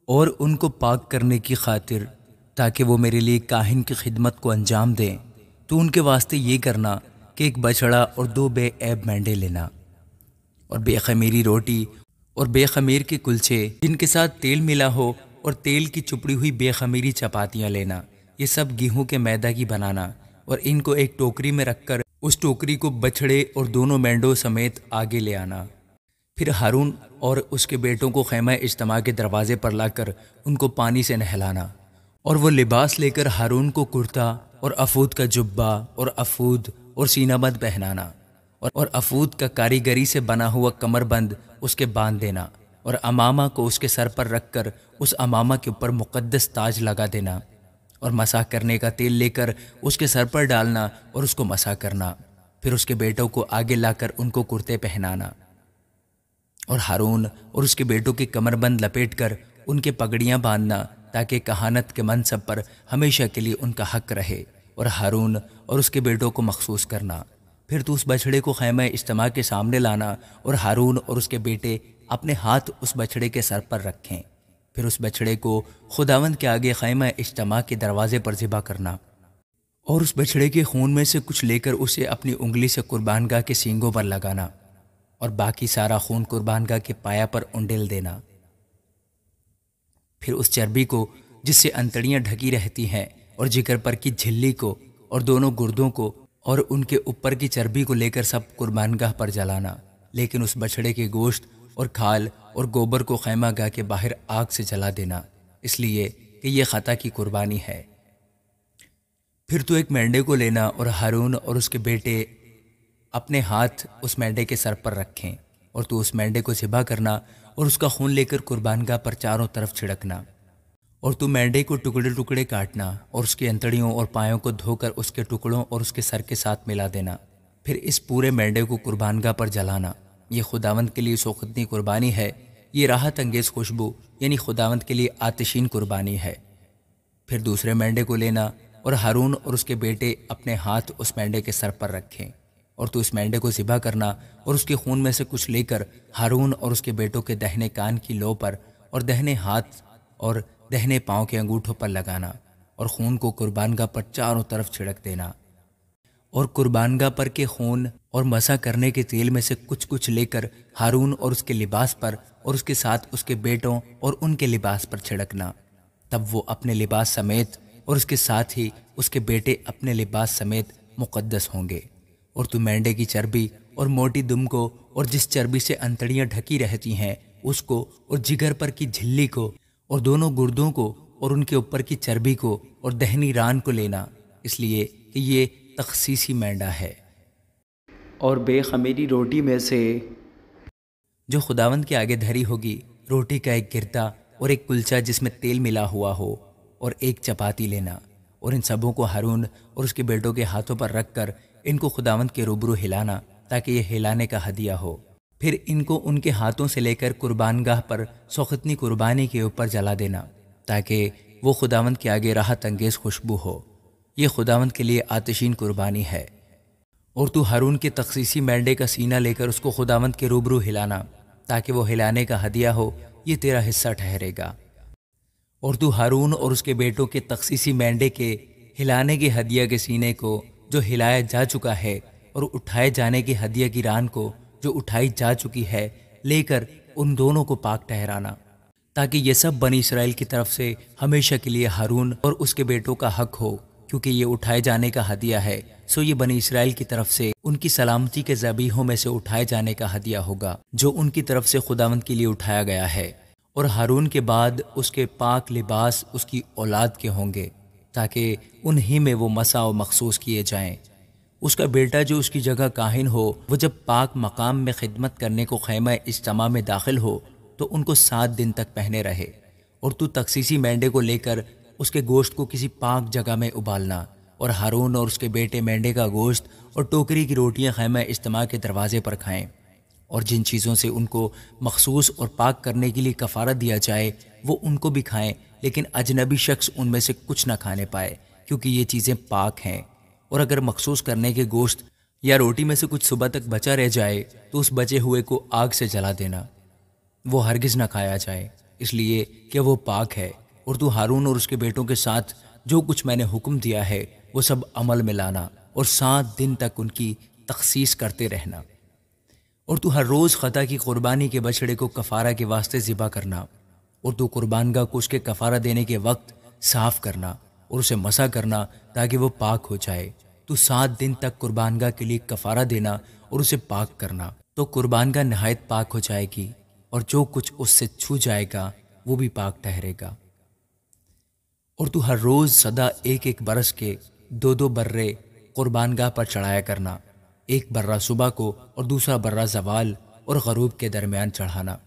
اور ان کو پاک کرنے کی خاطر تاکہ وہ میرے لیے کاہن کی خدمت کو انجام دیں، تو ان کے واسطے یہ کرنا کہ ایک بچڑا اور 2 بے عیب مینڈے لینا، اور بے خمیری روٹی اور بے خمیر کے کلچے جن کے ساتھ تیل ملا ہو، اور تیل کی چپڑی ہوئی بے خمیری چپاتیاں لینا، یہ سب گیہوں کے میدا کی بنانا، اور ان کو ایک ٹوکری میں رکھ کر اس ٹوکری کو بچھڑے اور دونوں مینڈوں سمیت آگے لے آنا۔ پھر ہارون اور اس کے بیٹوں کو خیمہ اجتماع کے دروازے پر لا کر ان کو پانی سے نہلانا، اور وہ لباس لے کر ہارون کو کرتا اور افود کا جبہ اور افود اور سینہ بند پہنانا، اور افود کا کاریگری سے بنا ہوا کمر بند اس کے باندھ دینا، اور امامہ کو اس کے سر پر رکھ کر اس امامہ کے اوپر مقدس تاج لگا دینا، اور مسح کرنے کا تیل لے کر اس کے سر پر ڈالنا اور اس کو مسح کرنا۔ پھر اس کے بیٹوں کو آگے لا کر ان کو کرتے پہنانا، اور ہارون اور اس کے بیٹوں کی کمر بند لپیٹ کر ان کے پگڑیاں باندھنا، تاکہ کہانت کے منصب پر ہمیشہ کے لیے ان کا حق رہے، اور ہارون اور اس کے بیٹوں کو مخصوص کرنا۔ پھر تو اس بچڑے کو خیمہ اجتماع کے سامنے لانا، اور ہارون اور اس کے بیٹے اپنے ہاتھ اس بچڑے کے سر پر رکھیں۔ پھر اس بچڑے کو خداوند کے آگے خیمہ اجتماع کے دروازے پر ذبح کرنا، اور اس بچڑے کے خون میں سے کچھ لے کر اسے اپنی انگلی سے قربان گاہ کے سینگوں پر لگانا، اور باقی سارا خون قربان گاہ کے پایا پر انڈیل دینا۔ پھر اس چربی کو جس سے انتڑیاں ڈھکی رہتی ہیں، اور جگر پر کی جھلی کو، اور دونوں گردوں کو، اور ان کے اوپر کی چربی کو لے کر سب قربان گاہ پر جلانا، لیکن اس بچڑے کے گوشت اور کھال اور گوبر کو خیمہ گاہ کے باہر آگ سے جلا دینا، اس لیے کہ یہ خطا کی قربانی ہے۔ پھر تو ایک مینڈے کو لینا، اور ہارون اور اس کے بیٹے اپنے ہاتھ اس مینڈے کے سر پر رکھیں، اور تو اس مینڈے کو ذبح کرنا، اور اس کا خون لے کر قربان گاہ پر چاروں طرف چھڑکنا، اور تو مینڈے کو ٹکڑے ٹکڑے کاٹنا، اور اس کی انتڑیوں اور پایوں کو دھو کر اس کے ٹکڑوں اور اس کے سر کے ساتھ ملا دینا۔ پھر اس پورے مینڈے کو قربان گاہ پر جلانا، یہ خداوند کے لیے سوختنی قربانی ہے، یہ راحت انگیز خوشبو یعنی خداوند کے لیے آتشین قربانی ہے۔ پھر دوسرے مینڈے کو لینا، اور ہارون اور اس کے بیٹے اپنے ہاتھ اس مینڈے کے سر پر رکھیں، اور تو اس مینڈے کو ذبح کرنا، اور اس کے خون میں سے کچھ لے کر ہارون اور اس کے بیٹوں کے دہنے کان کی لو پر، اور دہنے ہاتھ اور دہنے پاؤں کے انگوٹھوں پر لگانا، اور خون کو قربان گاہ پر چاروں طرف چھڑک دینا، اور قربان گاہ پر کے خون اور مسح کرنے کے تیل میں سے کچھ کچھ لے کر ہارون اور اس کے لباس پر، اور اس کے ساتھ اس کے بیٹوں اور ان کے لباس پر چھڑکنا۔ تب وہ اپنے لباس سمیت اور اس کے ساتھ ہی اس کے بیٹے اپنے لباس سمیت مقدس ہوں گے۔ اور تو مینڈے کی چربی اور موٹی دم کو، اور جس چربی سے انتڑیاں ڈھکی رہتی ہیں اس کو، اور جگر پر کی جھلی کو، اور دونوں گردوں کو، اور ان کے اوپر کی چربی کو، اور دہنی ران کو لینا، اس لیے کہ یہ تخصیصی مینڈا ہے۔ اور بے خمیری روٹی میں سے جو خداوند کے آگے دھری ہوگی، روٹی کا ایک گردا اور ایک کلچا جس میں تیل ملا ہوا ہو، اور ایک چپاتی لینا، اور ان سبوں کو ہارون اور اس کے بیٹوں کے ہاتھوں پر رکھ کر ان کو خداوند کے روبرو ہلانا، تاکہ یہ ہلانے کا ہدیہ ہو۔ پھر ان کو ان کے ہاتھوں سے لے کر قربان گاہ پر سوختنی قربانی کے اوپر جلا دینا، تاکہ وہ خداوند کے آگے راحت انگیز خوشبو ہو، یہ خداوند کے لیے آتشین قربانی ہے۔ اور تو ہارون کے تخصیصی مینڈے کا سینہ لے کر اس کو خداوند کے روبرو ہلانا، تاکہ وہ ہلانے کا ہدیہ ہو، یہ تیرا حصہ ٹھہرے گا۔ اور تو ہارون اور اس کے بیٹوں کے تخصیصی مینڈے کے ہلانے کے ہدیہ کے سینے کو جو ہلایا جا چکا ہے، اور اٹھائے جانے کے ہدیہ کی ران کو جو اٹھائی جا چکی ہے، لے کر ان دونوں کو پاک ٹھہرانا، تاکہ یہ سب بنی اسرائیل کی طرف سے ہمیشہ کے لیے ہارون اور اس کے بیٹوں کا حق ہو، کیونکہ یہ اٹھائے جانے کا ہدیہ ہے، سو یہ بنی اسرائیل کی طرف سے ان کی سلامتی کے ذبیحوں میں سے اٹھائے جانے کا ہدیہ ہوگا، جو ان کی طرف سے خداوند کے لیے اٹھایا گیا ہے۔ اور ہارون کے بعد اس کے پاک لباس اس کی اولاد کے ہوں گے، تاکہ انہی میں وہ مسح و مخصوص کیے جائیں۔ اس کا بیٹا جو اس کی جگہ کاہن ہو، وہ جب پاک مقام میں خدمت کرنے کو خیمہ اجتماع میں داخل ہو تو ان کو 7 دن تک پہنے رہے۔ اور تو تخصیصی مینڈے کو لے کر اس کے گوشت کو کسی پاک جگہ میں ابالنا، اور ہارون اور اس کے بیٹے مینڈے کا گوشت اور ٹوکری کی روٹیاں خیمہ اجتماع کے دروازے پر کھائیں، اور جن چیزوں سے ان کو مخصوص اور پاک کرنے کے لیے کفارہ دیا جائے وہ ان کو بھی کھائیں، لیکن اجنبی شخص ان میں سے کچھ نہ کھانے پائے، کیونکہ یہ چیزیں پاک ہیں۔ اور اگر مخصوص کرنے کے گوشت یا روٹی میں سے کچھ صبح تک بچا رہ جائے تو اس بچے ہوئے کو آگ سے جلا دینا، وہ ہرگز نہ کھایا جائے۔ اس لیے کہ وہ پاک ہے، اور تو ہارون اور اس کے بیٹوں کے ساتھ جو کچھ میں نے حکم دیا ہے وہ سب عمل میں لانا، اور 7 دن تک ان کی تخصیص کرتے رہنا۔ اور تو ہر روز خطا کی قربانی کے بچڑے کو کفارہ کے واسطے ذبح کرنا، اور تو قربان گاہ کو اس کے کفارہ دینے کے وقت صاف کرنا اور اسے مسح کرنا تاکہ وہ پاک ہو جائے۔ تو 7 دن تک قربان گاہ کے لیے کفارہ دینا اور اسے پاک کرنا، تو قربان گاہ نہایت پاک ہو جائے گی، اور جو کچھ اس سے چھو جائے گا وہ بھی پاک ٹھہرے گا۔ اور تو ہر روز سدا 1 برس کے 2 برے قربان گاہ پر چڑھایا کرنا، 1 برہ صبح کو اور دوسرا برہ زوال اور غروب کے درمیان چڑھانا،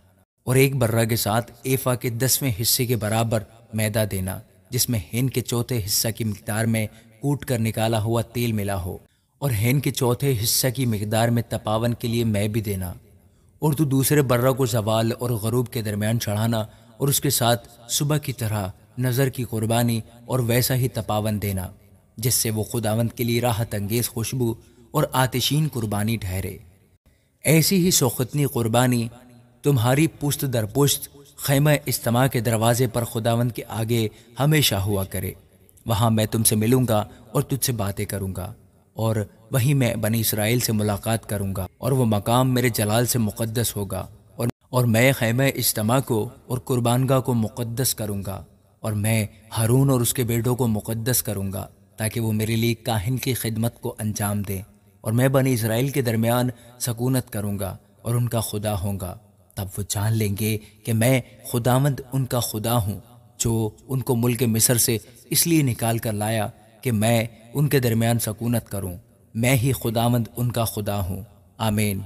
اور 1 برہ کے ساتھ ایفا کے 10ویں حصے کے برابر میدا دینا، جس میں ہین کے چوتھے حصہ کی مقدار میں کوٹ کر نکالا ہوا تیل ملا ہو، اور ہین کے چوتھے حصہ کی مقدار میں تپاون کے لیے مے بھی دینا۔ اور تو دوسرے برہ کو زوال اور غروب کے درمیان چڑھانا، اور اس کے ساتھ صبح کی طرح نظر کی قربانی اور ویسا ہی تپاون دینا، جس سے وہ خداوند کے لیے راحت انگیز خوشبو اور آتشین قربانی ٹھہرے۔ ایسی ہی سوختنی قربانی تمہاری پشت در پشت خیمہ اجتماع کے دروازے پر خداوند کے آگے ہمیشہ ہوا کرے۔ وہاں میں تم سے ملوں گا اور تجھ سے باتیں کروں گا، اور وہیں میں بنی اسرائیل سے ملاقات کروں گا، اور وہ مقام میرے جلال سے مقدس ہوگا، اور میں خیمہ اجتماع کو اور قربان گاہ کو مقدس کروں گا، اور میں ہارون اور اس کے بیٹوں کو مقدس کروں گا تاکہ وہ میرے لیے کاہن کی خدمت کو انجام دیں، اور میں بنی اسرائیل کے درمیان سکونت کروں گا اور ان کا خدا ہوں گا۔ تب وہ جان لیں گے کہ میں خداوند ان کا خدا ہوں، جو ان کو ملک مصر سے اس لیے نکال کر لایا کہ میں ان کے درمیان سکونت کروں۔ میں ہی خداوند ان کا خدا ہوں۔ آمین۔